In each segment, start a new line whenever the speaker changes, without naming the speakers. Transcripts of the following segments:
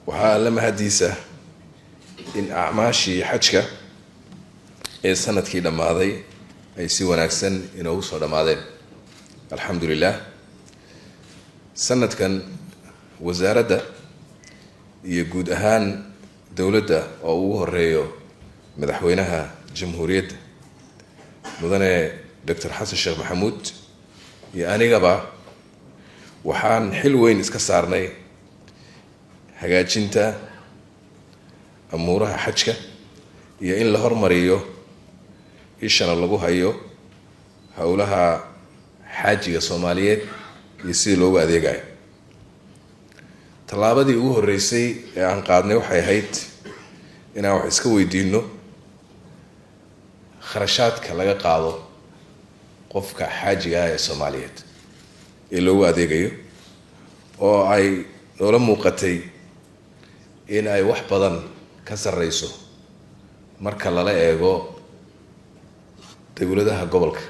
waxaa la mahadiisa in acmaashii xajka ee sanadkii dhamaaday ay si wanaagsan inoogu soo dhamaadeen alxamdulilah. sanadkan wasaaradda iyo guud ahaan dowladda oo ugu horeeyo madaxweynaha jamhuuriyadda mudane dr xasan sheekh maxamuud iyo anigaba waxaan xil weyn iska saarnay hagaajinta amuuraha xajka iyo in la hormariyo ishana lagu hayo howlaha xaajiga Soomaaliyeed iyo sidii loogu adeegayo. tallaabadii ugu horeysay ee aan qaadnay waxay ahayd inaan wax iska weydiino kharashaadka laga qaado qofka xaajiga ah ee Soomaaliyeed ee loogu adeegayo oo ay noola muuqatay in ay wax badan ka sarreyso marka lala eego dowladaha gobolka.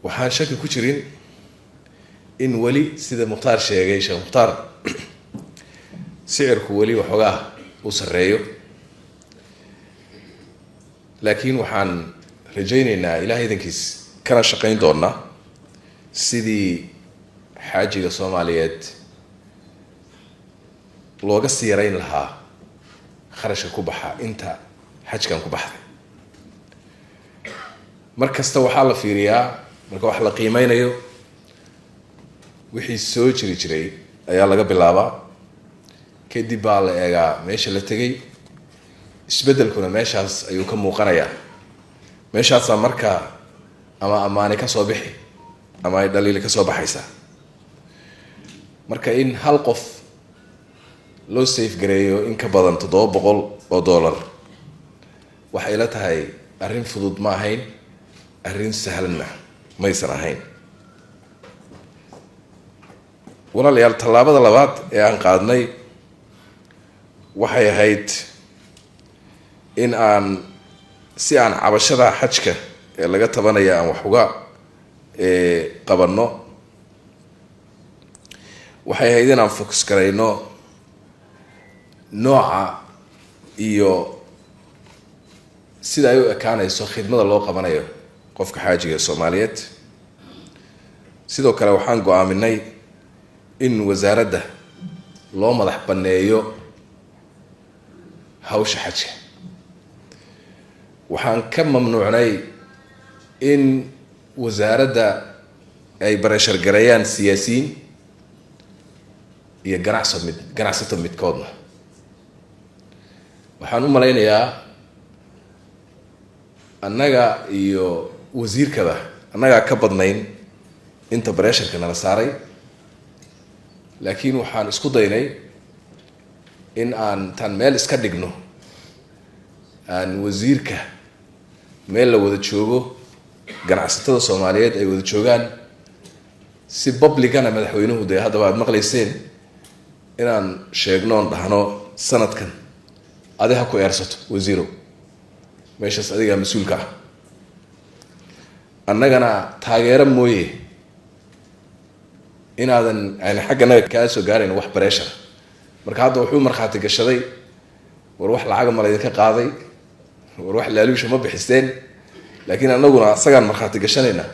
waxaan shaki ku jirin in wali sida Mukhtaar sheegay Sheekh Mukhtaar sicirku wali waxoogaa u sarreeyo, laakiin waxaan rajaynaynaa ilaahay idankiis kana shaqayn doonaa sidii xaajiga Soomaaliyeed looga sii yarayn lahaa kharashka ku baxa inta xajkan ku baxday. markasta waxaa la fiiriyaa marka wax la qiimeynayo wixii soo jiri jiray ayaa laga bilaabaa, kadib baa la eegaa meesha la tegay, isbedelkuna meeshaas ayuu ka muuqanayaa. meeshaasaa marka ama ammaani ka soo bixi ama ay dhaliili ka soo baxaysaa. marka in hal qof loo safe gareeyo in ka badan $700 waxay la tahay arrin fudud ma ahayn, arrin sahlanna maysan ahayn. walaalayaal, tallaabada labaad ee aan qaadnay waxay ahayd in aan si aan cabashada xajka ee laga tabanaya aan wax uga qabanno. waxay ahayd inaan focus garayno nooca iyo sida ay u ekaanayso khidmada loo qabanayo qofka xaajiga Soomaaliyeed. sidoo kale waxaan go'aaminay in wasaaradda loo madax banneeyo hawsha xajka. waxaan ka mamnuucnay in wasaaradda ay barashar gareeyaan siyaasiyiin iyo ganacsato midkoodna. waxaan u malaynayaa annaga iyo wasiirkaba annagaa ka badnayn inta bareesharka nala saaray, laakiin waxaan isku daynay in aan tan meel iska dhigno, aan wasiirka meel la wada joogo, ganacsatada Soomaaliyeed ay wada joogaan, si publicana madaxweynuhu dee haddaba aad maqlayseen inaan sheegnoon dhahno sanadkan adi ha ku eersato wasiirow, meeshaas adigaa mas-uulka ah, annagana taageero mooye inaadan aan xagganaga kaa soo gaarayn wax bareeshara. marka hadda wuxuu markhaati gashaday war wax lacaga ma laydinka qaaday, war wax laaluusha ma bixisteen, laakiin annaguna asagaan markhaati gashanayna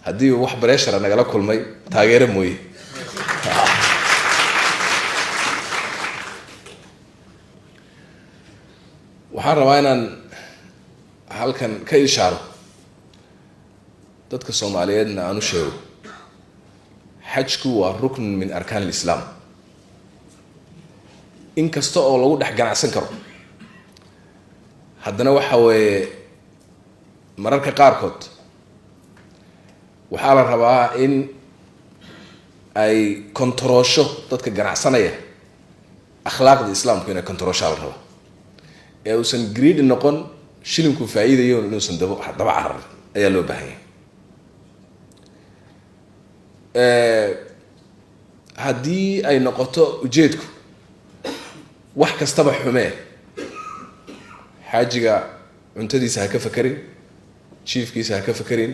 haddii wax bareeshara nagala kulmay taageero mooye. waxaan rabaa inaan halkan ka ishaaro dadka Soomaaliyeedna aan u sheego xajku waa rukn min arkaan alislaam. in kasta oo lagu dhex ganacsan karo, haddana waxa weeye mararka qaarkood waxaa la rabaa in ay kontaroosho dadka ganacsanaya akhlaaqda islaamku inay kontarooshaa la rabaa, ee uusan greedy noqon shilinku faa'iidayo inuusan daba carar ayaa loo baahan yahay. haddii ay noqoto ujeedku wax kastaba xumee, xaajiga cuntadiisa ha ka fakerin, jiifkiisa ha ka fakerin,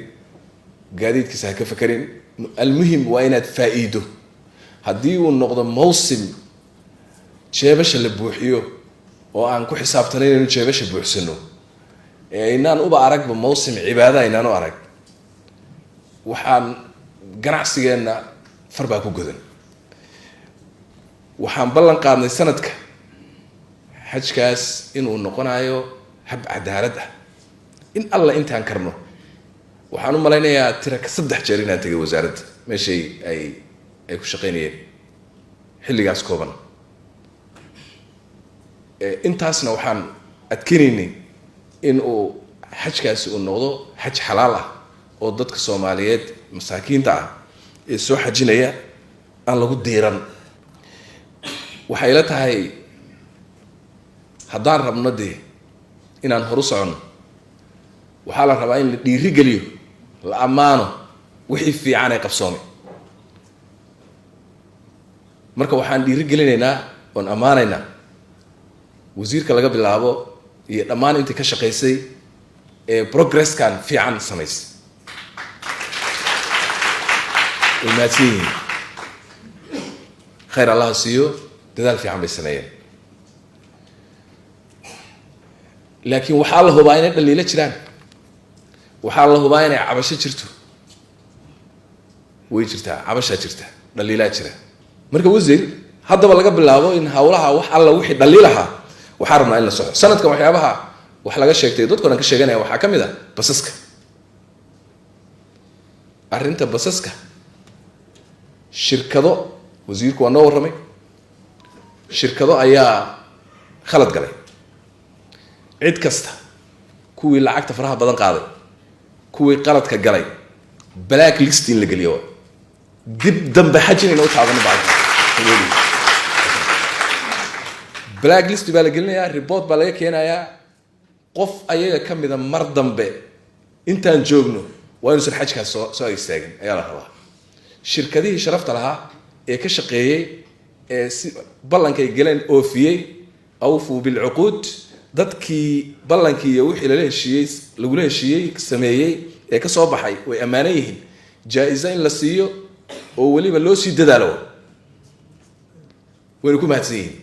gaadiidkiisa ha ka fakerin, almuhim waa inaad faa'iido. haddii uu noqdo mawsim jeebasha la buuxiyo oo aan ku xisaabtanayn inuu jeebasha buuxsano inaan uba aragba mawsim cibaada inaan u arag waxaan ganacsigeenna far baa ku godan waxaan ballan qaadnay sanadka xajkaas inuu noqonayo hab cadaalad ah in alla intaan karno waxaan u malaynayaa tira ka 3 jeer inaan tagay wasaaradda meeshay ay ku shaqeynayeen xilligaas kooban intaasna waxaan adkeenaynay in uu xajkaasi uu noqdo xaj xalaal ah oo dadka Soomaaliyeed masaakiinta ah ee soo xajinaya aan lagu diiran waxay la tahay haddaan rabno dee inaan horu socono waxaa la rabaa in la dhiiri geliyo la ammaano wixii fiican ay qabsoomay marka waxaan dhiiri gelinaynaa oon ammaanaynaa wasiirka laga bilaabo iyo dhammaan intii ka shaqaysay ee progresskan fiican samaysay وماتين خير الله سيو دذال في عمل السنين لكن وحاله باين اللي لا جيران وحاله باين عبشه جرتو way jirtaa cabasha jirta dhaliila jira marka wasiir hadaba laga bilaabo in hawlaha wax alla wixii dhaliilaha waxa rabnaa in la soco sanadka waxyaabaha wax laga sheegtay dadkuna ka sheeganaya waxa kamid ah basaska arinta basaska shirkado wasiirku waa noo warramay shirkado ayaa khalad galay cid kasta kuwii lacagta faraha badan qaaday kuwii qaladka galay black list in la geliyo dib dambe xajin inuu taaban baa black list baa la gelinayaa report baa laga keenayaa qof ayaga kamida mar dambe intaan joogno waa inuu xajka soo istaagin ayaa la rabaa shirkadihii sharafta lahaa ee ka shaqeeyay ee si ballankay galeen oofiyay awfu bil uqud dadkii ballankii iyo wixii lagu heshiiyay sameeyay ee ka soo baxay way amaanay yihiin jaa'iza in la siiyo oo waliba loo sii dadaalo way ku mahadsan yihiin